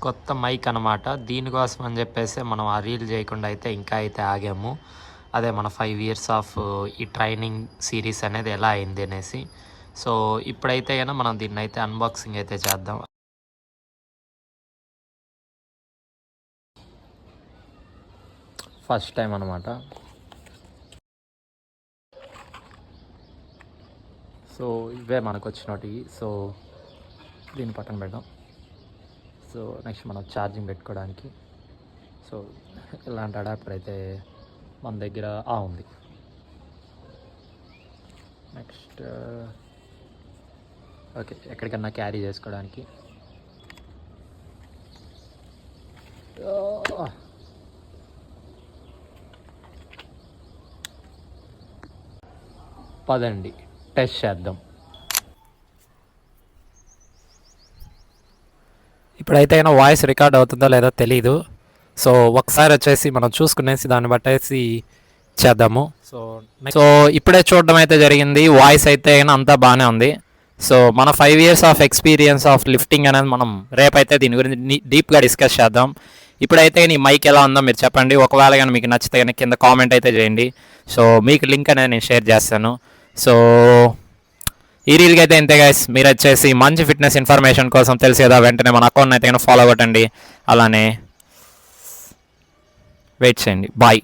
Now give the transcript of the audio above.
కొత్త మైక్ అనమాట. దీనికోసం అని చెప్పేసి మనం ఆ రీల్ చేయకుండా అయితే ఇంకా అయితే ఆగాము. అదే మన 5 ఇయర్స్ ఆఫ్ ఈ ట్రైనింగ్ సిరీస్ అనేది ఎలా అయింది అనేసి. సో ఇప్పుడైతే కనుక మనం దీన్ని అయితే అన్బాక్సింగ్ అయితే చేద్దాం. ఫస్ట్ టైం అనమాట. సో ఇవే మనకు వచ్చినవి. సో దీన్ని పక్కన పెడదాం. సో నెక్స్ట్ మనం ఛార్జింగ్ పెట్టుకోవడానికి సో ఇలాంటి అడాప్టర్ అయితే మన దగ్గర ఉంది. నెక్స్ట్ ఓకే, ఎక్కడికన్నా క్యారీ చేసుకోవడానికి పదండి టెస్ట్ చేద్దాం. ఇప్పుడైతే అయినా వాయిస్ రికార్డ్ అవుతుందో లేదో తెలీదు. సో ఒకసారి వచ్చేసి మనం చూసుకునేసి దాన్ని బట్టేసి చేద్దాము. సో ఇప్పుడే చూడడం అయితే జరిగింది. వాయిస్ అయితే అయినా అంతా బాగానే ఉంది. సో మన 5 years of experience of lifting అనేది మనం రేపైతే దీని గురించి డీప్గా డిస్కస్ చేద్దాం. ఇప్పుడైతే నీ మైక్ ఎలా ఉందో మీరు చెప్పండి. ఒకవేళ కానీ మీకు నచ్చితే కానీ కింద కామెంట్ అయితే చేయండి. సో మీకు లింక్ అనేది నేను షేర్ చేస్తాను. సో ఈ రీల్కి అయితే ఇంతే గైస్. మీరు వచ్చేసి మంచి ఫిట్నెస్ ఇన్ఫర్మేషన్ కోసం తెలిసి కదా వెంటనే మన అకౌంట్ అయితే ఫాలో కొట్టండి. అలానే వెయిట్ చేయండి. బాయ్.